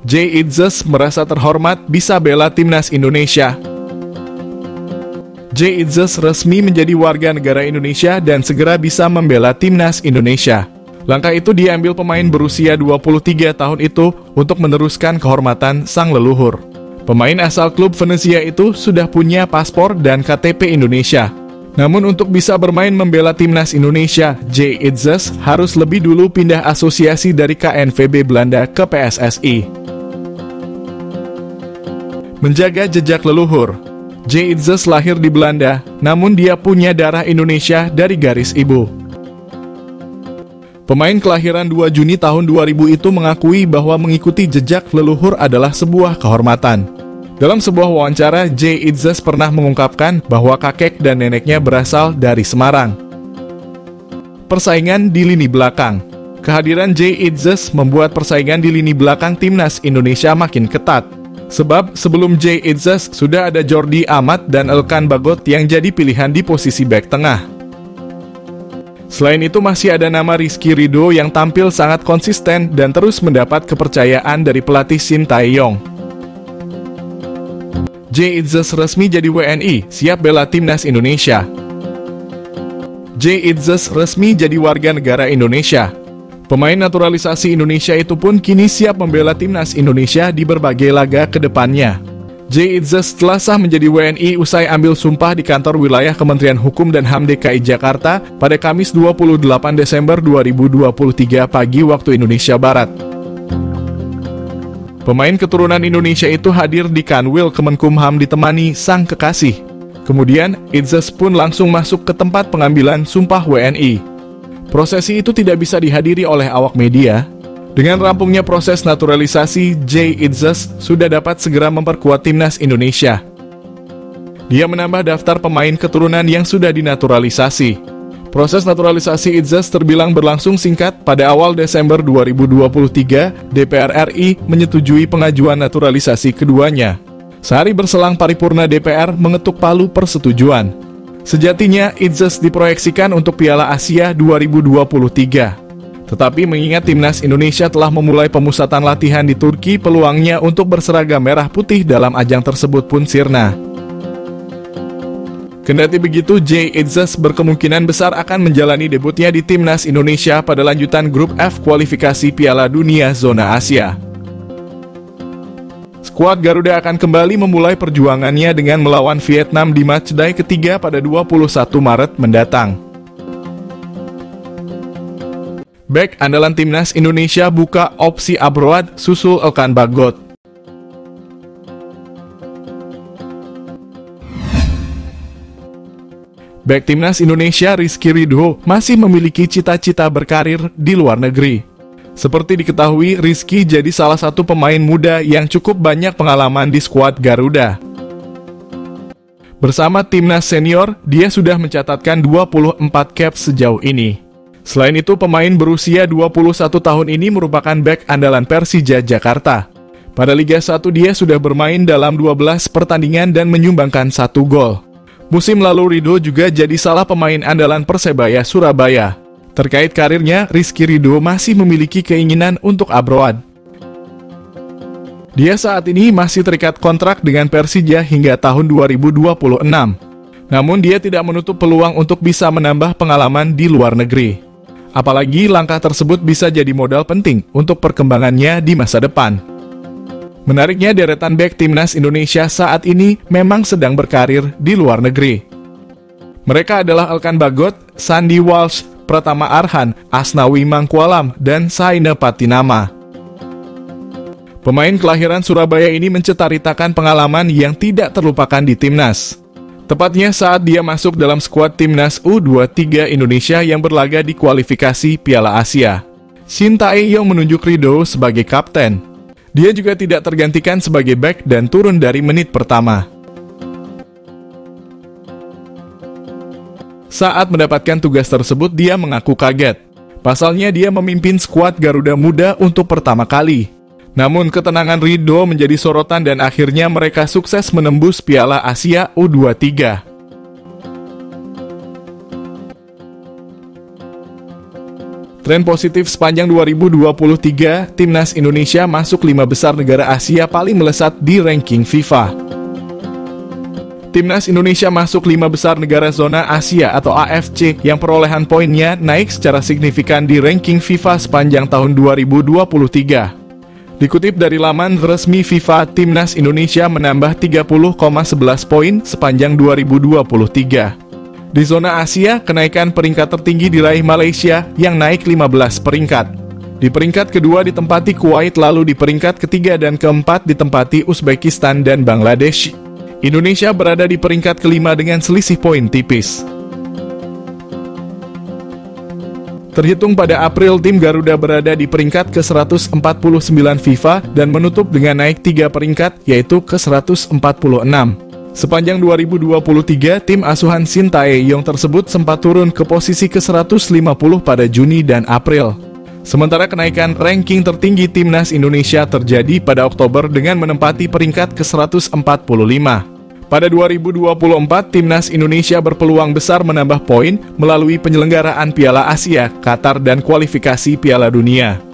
Jay Itzes merasa terhormat bisa bela timnas Indonesia. Jay Itzes resmi menjadi warga negara Indonesia dan segera bisa membela timnas Indonesia. Langkah itu diambil pemain berusia 23 tahun itu untuk meneruskan kehormatan sang leluhur. Pemain asal klub Venezia itu sudah punya paspor dan KTP Indonesia. Namun untuk bisa bermain membela timnas Indonesia, Jay Itzes harus lebih dulu pindah asosiasi dari KNVB Belanda ke PSSI. Menjaga jejak leluhur, Jay Itzes lahir di Belanda, namun dia punya darah Indonesia dari garis ibu. Pemain kelahiran 2 Juni tahun 2000 itu mengakui bahwa mengikuti jejak leluhur adalah sebuah kehormatan. Dalam sebuah wawancara, Jay Itzes pernah mengungkapkan bahwa kakek dan neneknya berasal dari Semarang. Persaingan di lini belakang. Kehadiran Jay Itzes membuat persaingan di lini belakang timnas Indonesia makin ketat. Sebab sebelum Jay Itzes sudah ada Jordi Amat dan Elkan Bagot yang jadi pilihan di posisi bek tengah. Selain itu masih ada nama Rizky Ridho yang tampil sangat konsisten dan terus mendapat kepercayaan dari pelatih Shin Tae-yong. Jay Itzes resmi jadi WNI, siap bela timnas Indonesia. Jay Itzes resmi jadi warga negara Indonesia. Pemain naturalisasi Indonesia itu pun kini siap membela timnas Indonesia di berbagai laga ke depannya. Jay Itzes telah sah menjadi WNI usai ambil sumpah di kantor wilayah Kementerian Hukum dan HAM DKI Jakarta pada Kamis 28 Desember 2023 pagi waktu Indonesia Barat. Pemain keturunan Indonesia itu hadir di Kanwil Kemenkumham ditemani sang kekasih. Kemudian, Itzes pun langsung masuk ke tempat pengambilan sumpah WNI. Prosesi itu tidak bisa dihadiri oleh awak media. Dengan rampungnya proses naturalisasi, Jay Itzes sudah dapat segera memperkuat timnas Indonesia. Dia menambah daftar pemain keturunan yang sudah dinaturalisasi. Proses naturalisasi Itzes terbilang berlangsung singkat. Pada awal Desember 2023, DPR RI menyetujui pengajuan naturalisasi keduanya. Sehari berselang paripurna DPR mengetuk palu persetujuan. Sejatinya, Itzes diproyeksikan untuk Piala Asia 2023. Tetapi mengingat timnas Indonesia telah memulai pemusatan latihan di Turki, peluangnya untuk berseragam merah putih dalam ajang tersebut pun sirna. Kendati begitu, Jay Itzes berkemungkinan besar akan menjalani debutnya di timnas Indonesia pada lanjutan grup F kualifikasi Piala Dunia Zona Asia. Skuad Garuda akan kembali memulai perjuangannya dengan melawan Vietnam di matchday ketiga pada 21 Maret mendatang. Bek andalan timnas Indonesia buka opsi Abroad susul Elkan Bagot. Bek timnas Indonesia Rizky Ridho masih memiliki cita-cita berkarir di luar negeri. Seperti diketahui, Rizky jadi salah satu pemain muda yang cukup banyak pengalaman di skuad Garuda. Bersama timnas senior, dia sudah mencatatkan 24 caps sejauh ini. Selain itu, pemain berusia 21 tahun ini merupakan bek andalan Persija Jakarta. Pada Liga 1 dia sudah bermain dalam 12 pertandingan dan menyumbangkan 1 gol. Musim lalu Ridho juga jadi salah pemain andalan Persebaya Surabaya. Terkait karirnya, Rizky Ridho masih memiliki keinginan untuk abroad. Dia saat ini masih terikat kontrak dengan Persija hingga tahun 2026. Namun dia tidak menutup peluang untuk bisa menambah pengalaman di luar negeri. Apalagi langkah tersebut bisa jadi modal penting untuk perkembangannya di masa depan. Menariknya, deretan bek timnas Indonesia saat ini memang sedang berkarir di luar negeri. Mereka adalah Elkan Bagot, Sandy Walsh, Pratama Arhan, Asnawi Mangkualam, dan Saina Patinama. Pemain kelahiran Surabaya ini mencetaritakan pengalaman yang tidak terlupakan di timnas. Tepatnya saat dia masuk dalam skuad timnas U23 Indonesia yang berlaga di kualifikasi Piala Asia. Shin Tae-yong menunjuk Ridho sebagai kapten. Dia juga tidak tergantikan sebagai bek dan turun dari menit pertama. Saat mendapatkan tugas tersebut, dia mengaku kaget. Pasalnya dia memimpin skuad Garuda Muda untuk pertama kali. Namun ketenangan Ridho menjadi sorotan dan akhirnya mereka sukses menembus Piala Asia U23. Tren positif sepanjang 2023, Timnas Indonesia masuk 5 besar negara Asia paling melesat di ranking FIFA. Timnas Indonesia masuk 5 besar negara zona Asia atau AFC yang perolehan poinnya naik secara signifikan di ranking FIFA sepanjang tahun 2023. Dikutip dari laman resmi FIFA, Timnas Indonesia menambah 30,11 poin sepanjang 2023. Di zona Asia, kenaikan peringkat tertinggi diraih Malaysia yang naik 15 peringkat. Di peringkat kedua ditempati Kuwait, lalu di peringkat ketiga dan keempat ditempati Uzbekistan dan Bangladesh. Indonesia berada di peringkat kelima dengan selisih poin tipis. Terhitung pada April, tim Garuda berada di peringkat ke-149 FIFA dan menutup dengan naik 3 peringkat, yaitu ke-146. Sepanjang 2023, tim asuhan Shin Tae-yong tersebut sempat turun ke posisi ke-150 pada Juni dan April. Sementara kenaikan ranking tertinggi Timnas Indonesia terjadi pada Oktober dengan menempati peringkat ke-145. Pada 2024, Timnas Indonesia berpeluang besar menambah poin melalui penyelenggaraan Piala Asia, Qatar dan kualifikasi Piala Dunia.